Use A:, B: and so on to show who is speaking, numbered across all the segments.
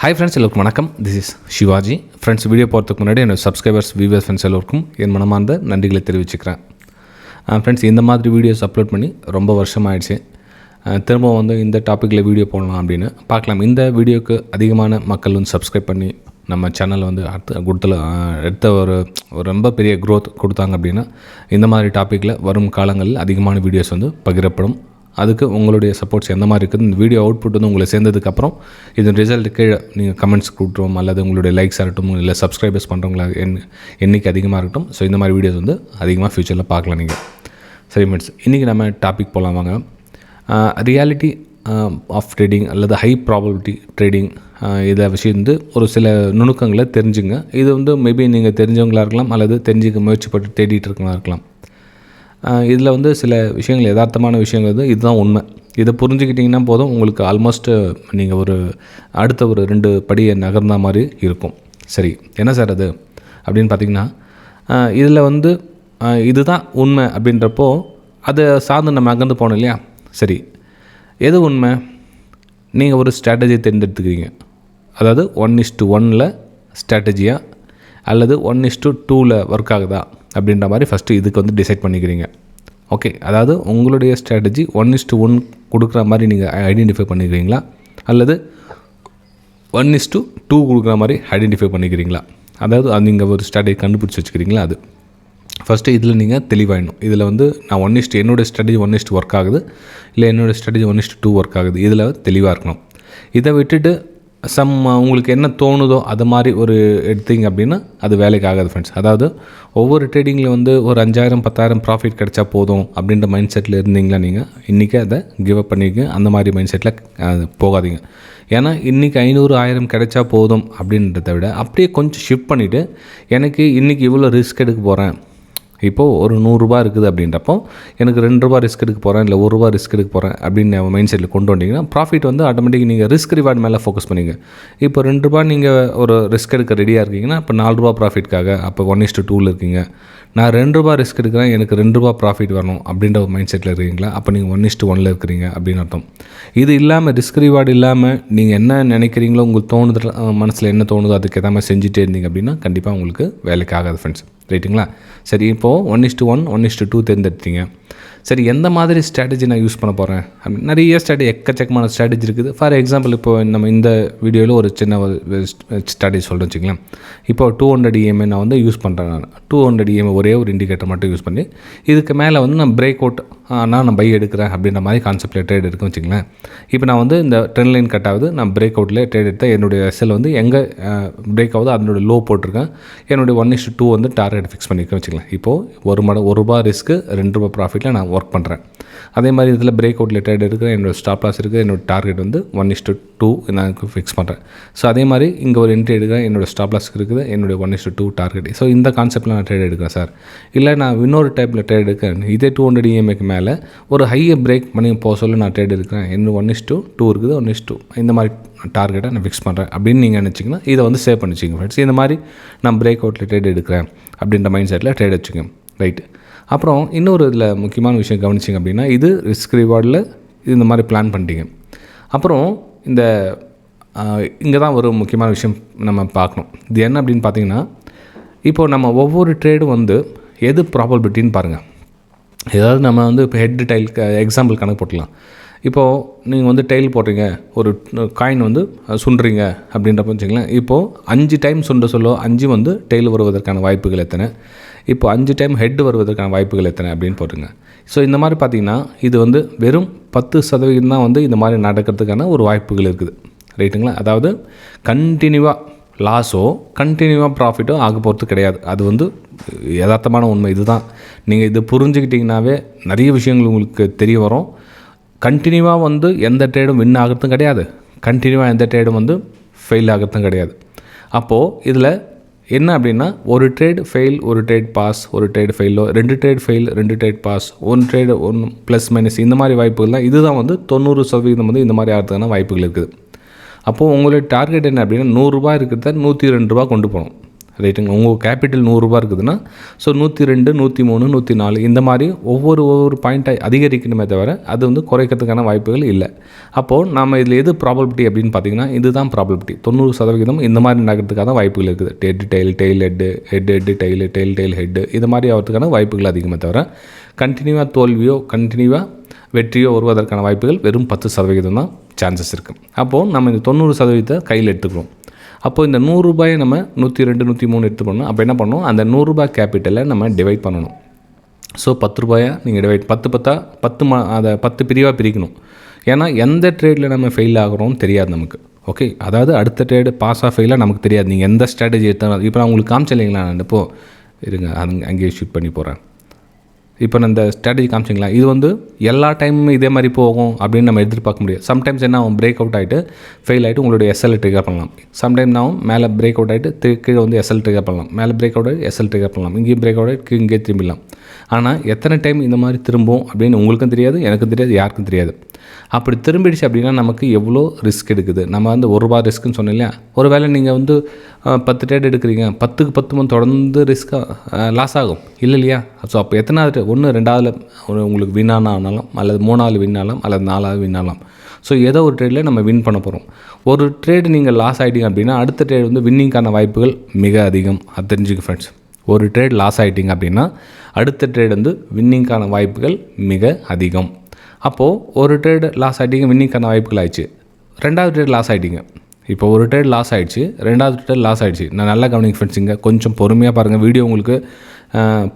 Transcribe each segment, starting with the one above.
A: Hi friends, எல்லோருக்கும் வணக்கம். This is Shivaji. Friends, video போகிறதுக்கு முன்னாடி என்னோடய சப்ஸ்கிரைபர்ஸ், வியூவர்ஸ், ஃப்ரெண்ட்ஸ் எல்லோருக்கும் என் மனமார்ந்த நன்றிகளை தெரிவிச்சுக்கிறேன். ஃப்ரெண்ட்ஸ், இந்த மாதிரி வீடியோஸ் அப்லோட் பண்ணி ரொம்ப வருஷமாகிடுச்சு. திரும்ப வந்து இந்த டாப்பிக்கில் வீடியோ போடலாம் அப்படின்னு பார்க்கலாம். இந்த வீடியோக்கு அதிகமான மக்கள் வந்து சப்ஸ்கிரைப் பண்ணி நம்ம சேனலில் வந்து அடுத்த ஒரு ரொம்ப பெரிய க்ரோத் கொடுத்தாங்க அப்படின்னா இந்த மாதிரி டாப்பிக்கில் வரும் காலங்களில் அதிகமான வீடியோஸ் வந்து பகிரப்படும். அதுக்கு உங்களுடைய சப்போர்ட்ஸ் எந்த மாதிரி இருக்குது, இந்த வீடியோ அவுட்புட் வந்து உங்களை சேர்ந்ததுக்கப்புறம் இதன் ரிசல்ட் கீழே நீங்கள் கமெண்ட்ஸ் கொடுத்துரும், அல்லது உங்களுடைய லைக்ஸ் ஆகட்டும், இல்லை சப்ஸ்கிரைபர்ஸ் பண்ணுறவங்களா எண்ணிக்கை அதிகமாக இருக்கட்டும். ஸோ இந்த மாதிரி வீடியோஸ் வந்து அதிகமாக ஃப்யூச்சரில் பார்க்கலாம் நீங்கள். சரி ஃப்ரெண்ட்ஸ், இன்றைக்கி நம்ம டாபிக் போகலாம் வாங்க. ரியாலிட்டி ஆஃப் ட்ரேடிங் அல்லது ஹை ப்ராபபிலிட்டி ட்ரேடிங், இதை விஷயம் வந்து ஒரு சில நுணுக்கங்களை தெரிஞ்சுங்க. இது வந்து மேபி நீங்கள் தெரிஞ்சவங்களாக இருக்கலாம், அல்லது தெரிஞ்சுக்க முயற்சிப்பட்டு தேடிட்டு இருக்கவங்களா இருக்கலாம். இதில் வந்து சில விஷயங்கள், யதார்த்தமான விஷயங்கள் வந்து இதுதான் உண்மை. இதை புரிஞ்சுக்கிட்டிங்கன்னா போதும், உங்களுக்கு ஆல்மோஸ்ட்டு நீங்கள் அடுத்த ஒரு 2 படியை நகர்ந்த மாதிரி இருக்கும். சரி, என்ன சார் அது அப்படின்னு பார்த்திங்கன்னா, இதில் வந்து இதுதான் உண்மை அப்படின்றப்போ அதை சார்ந்து நம்ம நகர்ந்து போனோம் இல்லையா. சரி, எது உண்மை? நீங்கள் ஒரு ஸ்ட்ராட்டஜி தேர்ந்தெடுத்துக்கிறீங்க. அதாவது 1:1 ஸ்ட்ராட்டஜியாக அல்லது 1:2 ஒர்க் ஆகுதா அப்படின்ற மாதிரி ஃபஸ்ட்டு இதுக்கு வந்து டிசைட் பண்ணிக்கிறீங்க. ஓகே, அதாவது உங்களுடைய ஸ்ட்ராட்டஜி 1:1 கொடுக்குற மாதிரி நீங்கள் ஐடென்டிஃபை பண்ணிக்கிறீங்களா, அல்லது 1:2 கொடுக்குற மாதிரி ஐடென்டிஃபை பண்ணிக்கிறீங்களா? அதாவது அது நீங்கள் ஒரு ஸ்ட்ராட்டஜி கண்டுபிடிச்சி வச்சுக்கிறீங்களா? அது ஃபஸ்ட்டு இதில் நீங்கள் தெளிவாயிடணும். இதில் வந்து நான் என்னோடய ஸ்ட்ராட்டஜி 1:1 ஒர்க் ஆகுது, இல்லை என்னோடய ஸ்ட்ராட்டஜி 1:2 ஒர்க் ஆகுது, இதில் தெளிவாக இருக்கணும். இதை விட்டுட்டு உங்களுக்கு என்ன தோணுதோ அது மாதிரி ஒரு எடுத்தீங்க அப்படின்னா அது வேலைக்கு ஆகாது ஃப்ரெண்ட்ஸ். அதாவது ஒவ்வொரு ட்ரேடிங்கில் வந்து ஒரு 5,000 10,000 ப்ராஃபிட் கிடைச்சா போதும் அப்படின்ற மைண்ட் செட்டில் இருந்தீங்களா நீங்கள் இன்றைக்கி அதை கிவ் அப் பண்ணிக்க. அந்த மாதிரி மைண்ட் செட்டில் போகாதீங்க. ஏன்னா இன்றைக்கி 500 1000 கிடைச்சா போதும் அப்படின்றத விட அப்படியே கொஞ்சம் ஷிஃப்ட் பண்ணிவிட்டு, எனக்கு இன்றைக்கி இவ்வளோ ரிஸ்க் எடுக்க போகிறேன், இப்போது ஒரு 100 ரூபா இருக்குது அப்படின்றப்போ எனக்கு 2 ரூபா ரிஸ்க் எடுக்க போகிறேன், இல்லை 1 ரூபா ரிஸ்க் எடுக்க போகிறேன் அப்படின்னு மைண்ட் செட்டில் கொண்டு வந்தீங்கன்னா ப்ராஃபிட் வந்து ஆட்டோமேட்டிக் நீங்கள் ரிஸ்க் ரிவார்டு மேலே ஃபோக்கஸ் பண்ணிங்க. இப்போ 2 ரூபா நீங்கள் ஒரு ரிஸ்க் எடுக்க ரெடியாக இருக்கீங்கன்னா இப்போ 4 ரூபா ப்ராஃபிட்காக அப்போ 1:2 இருக்கீங்க. நான் 2 ரூபா ரிஸ்க் எடுக்கிறேன், எனக்கு 2 ரூபா ப்ராஃபிட் வரணும் அப்படின்ற ஒரு மைண்ட் செட்டில் இருக்கீங்களா, அப்போ நீங்கள் 1:1 இருக்கிறீங்க அப்படின்னு அர்த்தம். இது இல்லாமல் ரிஸ்க் ரிவார்டு இல்லாமல் நீங்கள் என்ன நினைக்கிறீங்களோ, உங்களுக்கு தோணுது மனசில் என்ன தோணுதோ அதுக்கு எதாமல் செஞ்சுட்டே இருந்தீங்க அப்படின்னா கண்டிப்பாக உங்களுக்கு வேலைக்கு ஆகாது ஃப்ரெண்ட்ஸ். ரைட்டுங்களா? சரி, இப்போது 1:1 1:2 தேர்ந்தெடுத்தீங்க. சரி, எந்த மாதிரி ஸ்ட்ராட்டஜி நான் யூஸ் பண்ண போகிறேன் அப்படின்னு நிறைய எக்கச்சக்கமான ஸ்ட்ராட்டஜி இருக்குது. ஃபார் எக்ஸாம்பிள், இப்போ நம்ம இந்த வீடியோவில் ஒரு சின்ன ஸ்ட்ராட்டஜி சொல்கிறேன் வச்சுக்கலாம். இப்போ 200 EMA நான் வந்து யூஸ் பண்ணுறேன். நான் 200 EMA ஒரே ஒரு இண்டிகேட்டர் மட்டும் யூஸ் பண்ணி இதுக்கு மேலே வந்து நான் பிரேக் அவுட் நான் பை எடுக்கிறேன் அப்படின்ற மாதிரி கான்செப்டில் ட்ரேட் எடுக்கும் வச்சுங்களேன். இப்போ நான் வந்து இந்த ட்ரெண்ட் லைன் கட் ஆகுது, நான் பிரேக் அவுட்டில் ட்ரேட் எடுத்தேன். என்னுடைய எஸ்எல் வந்து எங்கே பிரேக் ஆகுது அதனுடைய லோ போட்டிருக்கேன். என்னுடைய 1:2 வந்து டார்கெட் ஃபிக்ஸ் பண்ணியிருக்கேன் வச்சுக்கலாம். இப்போது 1 ரூபா ரிஸ்க்கு 2 ரூபா ப்ராஃபிட்டில் நான் ஒர்க் பண்ணுறேன். அதே மாதிரி இதில் பிரேக் அவுட்டில் ட்ரேட் எடுக்கிறேன். என்னோடய ஸ்டாப் லாஸ் இருக்குது, என்னோடய டார்கெட் வந்து 1:2 நான் ஃபிக்ஸ் பண்ணுறேன். ஸோ அதே மாதிரி இங்கே ஒரு என்ட்ரி எடுக்கிறேன், என்னோடய ஸ்டாப் லாஸ் இருக்குது, என்னுடைய 1:2 டார்கெட். ஸோ இந்த கான்செப்ட்டில் நான் ட்ரேட் எடுக்கிறேன் சார். இல்லை நான் இன்னொரு டைப்பில் ட்ரேட் எடுக்கிறேன், இதே 200 EMAக்கு மேலே ஒரு ஹையை பிரேக் பண்ணி போக சொல்ல நான் ட்ரேட் எடுக்கிறேன். இன்னும் 1:2 இருக்குது, 1:2 இந்த மாதிரி டார்கெட்டை நான் ஃபிக்ஸ் பண்ணுறேன் அப்படின்னு நீங்கள் நினச்சிங்கன்னா இதை வந்து சேவ் பண்ணிச்சிங்க ஃப்ரெண்ட்ஸ். இந்த மாதிரி நான் பிரேக் அவுட்டில் ட்ரேட் எடுக்கிறேன் அப்படின்ற மைண்ட் செட்டில் ட்ரேட் வச்சுக்கோங்க. ரைட்டு. அப்புறம் இன்னொரு இதில் முக்கியமான விஷயம் கவனிச்சிங்க அப்படின்னா, இது ரிஸ்க் ரிவார்டில் இந்த மாதிரி பிளான் பண்ணிட்டீங்க. அப்புறம் இங்கே தான் ஒரு முக்கியமான விஷயம் நம்ம பார்க்கணும். இது என்ன அப்படின்னு பார்த்தீங்கன்னா, இப்போது நம்ம ஒவ்வொரு ட்ரேடும் வந்து எது ப்ராபபிலிட்டின்னு பாருங்கள். ஏதாவது நம்ம வந்து இப்போ ஹெட் டைல் எக்ஸாம்பிள் கணக்கு போட்டுக்கலாம். இப்போது நீங்கள் வந்து டைல் போடுறீங்க, ஒரு காயின் வந்து சுண்டுறீங்க அப்படின்றப்ப வச்சுங்களேன். இப்போது 5 டைம் சுண்ட சொல்ல 5 வந்து டெய்ல் வருவதற்கான வாய்ப்புகள் எத்தனை, இப்போ 5 டைம் ஹெட் வருவதற்கான வாய்ப்புகள் எத்தனை அப்படின்னு போட்டுங்க. ஸோ இந்த மாதிரி பார்த்திங்கன்னா இது வந்து வெறும் 10% தான் வந்து இந்த மாதிரி நடக்கிறதுக்கான ஒரு வாய்ப்புகள் இருக்குது. ரைட்டுங்களா? அதாவது கண்டினியூவாக லாஸோ கண்டினியூவாக ப்ராஃபிட்டோ ஆக போகிறது கிடையாது. அது வந்து யதார்த்தமான உண்மை. இதுதான் நீங்கள் இது புரிஞ்சுக்கிட்டிங்கனாவே நிறைய விஷயங்கள் உங்களுக்கு தெரிய வரும். கண்டினியூவாக வந்து எந்த ட்ரேடும் வின் ஆகிறதும் கிடையாது, கண்டினியூவாக எந்த ட்ரேடும் வந்து ஃபெயில் ஆகிறதும் கிடையாது. அப்போது இதில் என்ன அப்படின்னா, ஒரு ட்ரேட் ஃபெயில், ஒரு ட்ரேட் பாஸ், ஒரு ட்ரேட் ஃபெயிலோ, 2 trade fail, 2 trade pass, 1 trade 1 plus minus இந்த மாதிரி வாய்ப்புகள் தான். இதுதான் வந்து 90% வந்து இந்த மாதிரி ஆகிறதுக்கான வாய்ப்புகள் இருக்குது. அப்போது உங்களுடைய டார்கெட் என்ன அப்படின்னா, 100 ரூபா இருக்கிறத 102 ரூபா கொண்டு போகணும். ரைட்டுங்க. உங்கள் கேபிட்டல் ரூ. 100 இருக்குதுன்னா ஸோ 102, 103, 104 இந்த மாதிரி ஒவ்வொரு பாயிண்ட்டை அதிகரிக்கணுமே தவிர அது வந்து குறைக்கிறதுக்கான வாய்ப்புகள் இல்லை. அப்போது நம்ம இதில் எது ப்ராபபிலிட்டி அப்படின்னு பார்த்தீங்கன்னா இதுதான் ப்ராபபிலிட்டி. 90% இந்த மாதிரி நடக்கிறதுக்கான வாய்ப்புகள் இருக்குது. Head tail head tail head இது மாதிரி ஆகிறதுக்கான வாய்ப்புகள் அதிகமே தவிர கண்டினியூவாக தோல்வியோ கண்டினியூவாக வெற்றியோ வருவதற்கான வாய்ப்புகள் வெறும் 10% தான் சான்சஸ் இருக்குது. அப்போது நம்ம இந்த 90% கையில் எடுத்துக்கிறோம். அப்போது இந்த ரூ. 100 நம்ம 102, 103 எடுத்து பண்ணணும். அப்போ என்ன பண்ணணும், அந்த ரூ. கேபிட்டலை நம்ம டிவைட் பண்ணணும். ஸோ ரூ. 10 நீங்கள் டிவைட் 10 அதை 10 பிரிவாக பிரிக்கணும். ஏன்னா எந்த ட்ரேடில் நம்ம ஃபெயில் ஆகிறோம்னு தெரியாது நமக்கு. ஓகே, அதாவது அடுத்த ட்ரேடு பாஸாக ஃபெயிலாக நமக்கு தெரியாது. நீங்கள் எந்த ஸ்ட்ராட்டஜி எடுத்தாலும் இப்போ நான் உங்களுக்கு காமிச்சில்லைங்களா, நான் இப்போது இருங்க அங்கேயே ஷூட் பண்ணி போகிறேன். இப்போ நான் இந்த ஸ்ட்ராட்டஜி காமிச்சிங்களா, இது வந்து எல்லா டைமும் இதே மாதிரி போகும் அப்படின்னு நம்ம எதிர்பார்க்க முடியாது. சம்டைம்ஸ் என்ன ஆகும், பிரேக் அவுட் ஆகிட்டு ஃபெயில் ஆகிட்டு உங்களுடைய எஸ்எல் ட்ரிகர் பண்ணலாம். சம்டைம் நான் மேலே பிரேக் அவுட் ஆகிட்டு கீழே வந்து எஸ்எல் ட்ரிகர் பண்ணலாம். மேலே பிரேக் அவுட் ஆகிட்டு எஸ்எல் ட்ரிகர் பண்ணலாம். இங்கேயும் பிரேக் அவுட் ஆகிட்டு இங்கே திரும்பிடலாம். ஆனால் எத்தனை டைம் இந்த மாதிரி திரும்பும் அப்படின்னு உங்களுக்கும் தெரியாது, எனக்கும் தெரியாது, யாருக்கும் தெரியாது. அப்படி திரும்பிடுச்சு அப்படின்னா நமக்கு எவ்வளோ ரிஸ்க் எடுக்குது. நம்ம வந்து ரூ. 1 ரிஸ்க்குன்னு சொன்னோம் இல்லையா. ஒரு வேளை நீங்கள் வந்து 10 ட்ரேட் எடுக்கிறீங்க, 10க்கு 10 மந்த் தொடர்ந்து ரிஸ்க்காக லாஸ் ஆகும் இல்லையா. ஸோ அப்போ எத்தனாவது, 1 2வது உங்களுக்கு வின்னானா ஆனாலும், அல்லது 3வது வின்னாலும், அல்லது 4வது வின்னாலாம். ஸோ ஏதோ ஒரு ட்ரேடில் நம்ம வின் பண்ண போகிறோம். ஒரு ட்ரேடு நீங்கள் லாஸ் ஆகிட்டீங்க அப்படின்னா அடுத்த ட்ரேட் வந்து வின்னிங்கான வாய்ப்புகள் மிக அதிகம். அது தெரிஞ்சுக்க ஃப்ரெண்ட்ஸ். ஒரு ட்ரேட் லாஸ் ஆகிட்டிங்க அப்படின்னா அடுத்த ட்ரேட் வந்து வின்னிங்கான வாய்ப்புகள் மிக அதிகம். அப்போது ஒரு ட்ரேட் லாஸ் ஆகிட்டிங்க, வின்னிங்கான வாய்ப்புகள் ஆயிடுச்சு. 2வது ட்ரேட் லாஸ் ஆகிட்டிங்க. இப்போ ஒரு ட்ரேட் லாஸ் ஆகிடுச்சு, 2வது ட்ரேட் லாஸ் ஆகிடுச்சு. நான் நல்லா கவனிங்க ஃப்ரெண்ட்ஸுங்க, கொஞ்சம் பொறுமையாக பாருங்கள். வீடியோ உங்களுக்கு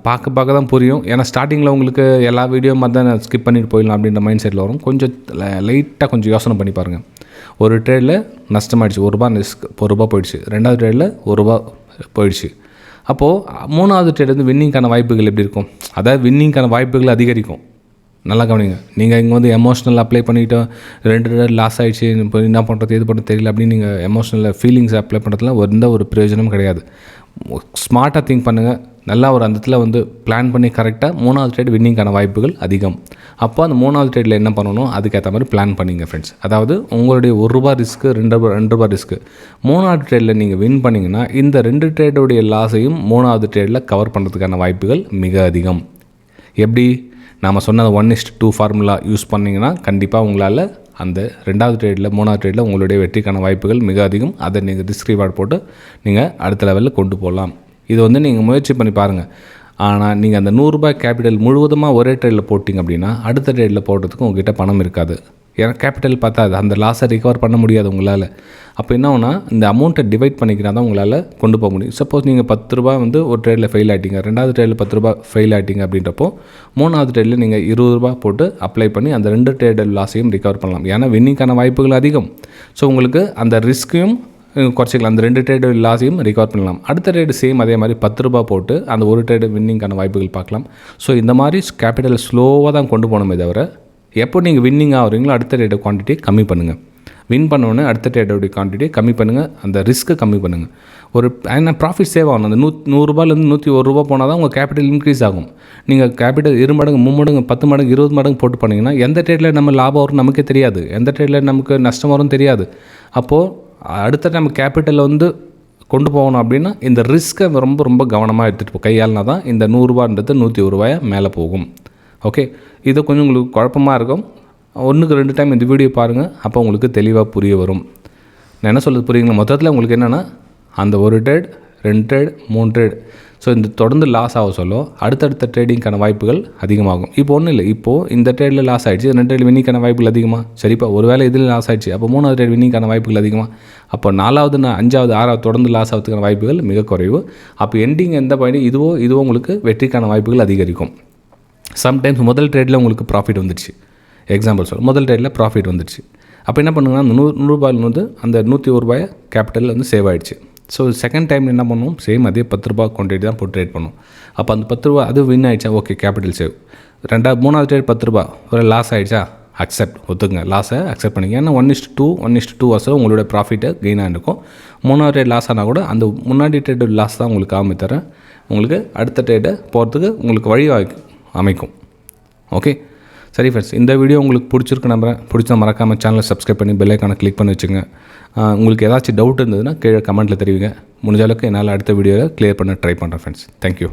A: பார்க்க தான் புரியும். ஏன்னா ஸ்டார்டிங்கில் உங்களுக்கு எல்லா வீடியோ மாதிரி தான் ஸ்கிப் பண்ணிட்டு போயிடலாம் அப்படின்ற மைண்ட் செட்டில் வரும். கொஞ்சம் லைட்டாக கொஞ்சம் யோசனை பண்ணி பாருங்கள். ஒரு ட்ரேடில் நஷ்டமாயிடுச்சு, ரூ. 1 ரிஸ்க், ரூ. போயிடுச்சு. 2வது ட்ரேடில் ரூ. போயிடுச்சு. அப்போது 3வது ட்ரேட் வந்து வின்னிங்கான வாய்ப்புகள் எப்படி இருக்கும், அதாவது வின்னிங்கான வாய்ப்புகள் அதிகரிக்கும். நல்லா கவனிங்க. நீங்கள் இங்கே வந்து எமோஷ்னல் அப்ளை பண்ணிவிட்டு 2 ட்ரேட் லாஸ் ஆகிடுச்சு, இப்போ என்ன பண்ணுறது எது பண்ணுறது தெரியல அப்படின்னு நீங்கள் எமோஷ்னல் ஃபீலிங்ஸ் அப்ளை பண்ணுறதுல எந்த ஒரு பிரயோஜனமும் கிடையாது. ஸ்மார்ட்டாக திங்க் பண்ணுங்கள். நல்லா ஒரு அந்த இடத்துல வந்து பிளான் பண்ணி கரெக்டாக 3வது ட்ரேட் வின்னிங்கான வாய்ப்புகள் அதிகம். அப்போ அந்த 3வது ட்ரேடில் என்ன பண்ணணும், அதுக்கேற்ற மாதிரி பிளான் பண்ணிங்க ஃப்ரெண்ட்ஸ். அதாவது உங்களுடைய ரூ. 1 ரிஸ்க்கு, ரூ. 2 ரிஸ்க்கு. 3வது ட்ரேடில் நீங்கள் வின் பண்ணிங்கன்னா இந்த 2 ட்ரேடோடைய லாஸையும் 3வது ட்ரேடில் கவர் பண்ணுறதுக்கான வாய்ப்புகள் மிக அதிகம். எப்படி நாம் சொன்ன 1:2 ஃபார்முலா யூஸ் பண்ணிங்கன்னா கண்டிப்பாக உங்களால் அந்த 2வது ட்ரேடில் 3வது ட்ரேடில் உங்களுடைய வெற்றிக்கான வாய்ப்புகள் மிக அதிகம். அதை நீங்கள் ரிஸ்க் ரிவார்ட் போட்டு நீங்கள் அடுத்த லெவலில் கொண்டு போகலாம். இது வந்து நீங்கள் முயற்சி பண்ணி பாருங்கள். ஆனால் நீங்கள் அந்த ரூ. கேபிட்டல் முழுவதுமாக ஒரே ட்ரேடில் போட்டிங்க அப்படின்னா அடுத்த ட்ரேடில் போடுறதுக்கு உங்கள்கிட்ட பணம் இருக்காது. ஏன்னா கேபிட்டல் பார்த்தா அந்த லாஸை ரிகவர் பண்ண முடியாது உங்களால். அப்போ என்ன ஆகுனா, இந்த அமௌண்ட்டை டிவைட் பண்ணிக்கினா தான் உங்களால் கொண்டு போக முடியும். சப்போஸ் நீங்கள் ரூ. 10 வந்து ஒரு ட்ரேடில் ஃபெயில் ஆகிட்டீங்க, 2வது ட்ரேடில் ரூ. 10 ஃபெயில் ஆகிட்டீங்க அப்படின்றப்போ 3வது ட்ரேடில் நீங்கள் ரூ. 20 போட்டு அப்ளை பண்ணி அந்த 2 ட்ரேட் லாஸையும் ரிகவர் பண்ணலாம். ஏன்னா வின்னிங்கான வாய்ப்புகள் அதிகம். ஸோ உங்களுக்கு அந்த ரிஸ்க்கையும் குறைச்சிக்கலாம். அந்த 2 ட்ரேடு லாஸையும் ரிகவர் பண்ணலாம். அடுத்த ட்ரேடு சேம் அதே மாதிரி ரூ. 10 போட்டு அந்த ஒரு ட்ரேடு வின்னிங்கான வாய்ப்புகள் பார்க்கலாம். ஸோ இந்த மாதிரி கேபிட்டல் ஸ்லோவாக தான் கொண்டு போகணுமே தவிர எப்போ நீங்கள் வின்னிங் ஆகிறீங்களோ அடுத்த ட்ரேடை குவான்டிட்டி கம்மி பண்ணுங்கள். வின் பண்ணோன்னே அடுத்த ட்ரேடோடைய குவான்டிட்டி கம்மி பண்ணுங்கள். அந்த ரிஸ்க்கை கம்மி பண்ணுங்கள். ஒரு ஏன்னா ப்ராஃபிட் சேவ் ஆகணும். அந்த 100 101 போனால் தான் உங்கள் கேபிட்டல் இன்க்ரீஸ் ஆகும். நீங்கள் கேபிட்டல் 2 மடங்கு 3 மடங்கு 10 மடங்கு 20 மடங்கு போட்டு பண்ணிங்கன்னா எந்த ட்ரேடில் நம்ம லாபம் வரும் நமக்கே தெரியாது, எந்த ட்ரேடில் நமக்கு நஷ்டம் வரும் தெரியாது. அப்போது அடுத்த நம்ம கேபிட்டலில் வந்து கொண்டு போகணும் அப்படின்னா இந்த ரிஸ்க்கை ரொம்ப ரொம்ப கவனமாக எடுத்துகிட்டு கையாளினா தான் இந்த ரூ. 100 மேலே போகும். ஓகே, இது கொஞ்சம் உங்களுக்கு குழப்பமாக இருக்கும். 1க்கு 2 டைம் இந்த வீடியோ பாருங்கள், அப்போ உங்களுக்கு தெளிவாக புரிய வரும். நான் என்ன சொல்கிறது புரியுங்களா. மொத்தத்தில் உங்களுக்கு என்னென்னா அந்த ஒரு ட்ரேட் 2 ட்ரேட் 3 ட்ரேட் ஸோ இந்த தொடர்ந்து லாஸ் ஆக சொல்ல அடுத்தடுத்த ட்ரேடிங்கான வாய்ப்புகள் அதிகமாகும். இப்போ ஒன்றும் இல்லை, இப்போது இந்த ட்ரேடில் லாஸ் ஆகிடுச்சு, 2 ட்ரேட் வின்னிங்கான வாய்ப்புகள் அதிகமாக. சரிப்பா, ஒரு வேளை இதில் லாஸ் ஆகிடுச்சு, அப்போ 3வது ட்ரேட் வின்னிங்கான வாய்ப்புகள் அதிகமாக. அப்போ 4வது 5வது 6வது தொடர்ந்து லாஸ் ஆகிறதுக்கான வாய்ப்புகள் மிக குறைவு. அப்போ எண்டிங் எந்த பாயிண்ட் இதுவோ உங்களுக்கு வெற்றிக்கான வாய்ப்புகள் அதிகரிக்கும். சம்டைம்ஸ் முதல் ட்ரேடில் உங்களுக்கு ப்ராஃபிட் வந்துடுச்சு, எக்ஸாம்பிள் சொல்ல முதல் ட்ரேடில் ப்ராஃபிட் வந்துடுச்சு. அப்போ என்ன பண்ணுங்கன்னா அந்த ரூபாயில் வந்து அந்த 101 கேபிட்டல் வந்து சேவ் ஆகிடுச்சு. ஸோ செகண்ட் டைம் என்ன பண்ணுவோம், சேம் அதே ரூ. 10 குவான்டிட்டி தான் போட்டு ட்ரேட் பண்ணுவோம். அப்போ அந்த ரூ. 10 அது வின் ஆகிடுச்சா, ஓகே கேபிட்டல் சேவ். 3வது ட்ரேட் ரூ. 10 ஒரு லாஸ் ஆகிடுச்சா, அக்செப்ட் ஒத்துங்க, லாஸை அக்செப்ட் பண்ணிங்க. ஏன்னா 1:2 வருஷம் உங்களோட ப்ராஃபிட்டை கெயினாக இருக்கும். 3வது ட்ரேட் லாஸ் ஆனால் கூட அந்த முன்னாடி ட்ரேட் லாஸ் தான் உங்களுக்கு ஆகாமல் தரேன். உங்களுக்கு அடுத்த ட்ரேட்டை போகிறதுக்கு உங்களுக்கு வழி அமைக்கும். ஓகே, சரி ஃப்ரெண்ட்ஸ், இந்த வீடியோ உங்களுக்கு பிடிச்சிருக்கு நம்புறேன். பிடிச்சா மறக்காமல் சேனலை சப்ஸ்கிரைப் பண்ணி பெல் ஐக்கானை கிளிக் பண்ணி வச்சுங்க. உங்களுக்கு ஏதாச்சும் டவுட் இருந்ததுன்னா கீழே கமெண்ட்டில் தெரிவிங்க. முடிஞ்ச அளவுக்கு என்னால் அடுத்த வீடியோவில் க்ளியர் பண்ண ட்ரை பண்ணுறேன் ஃப்ரெண்ட்ஸ். தேங்க்யூ.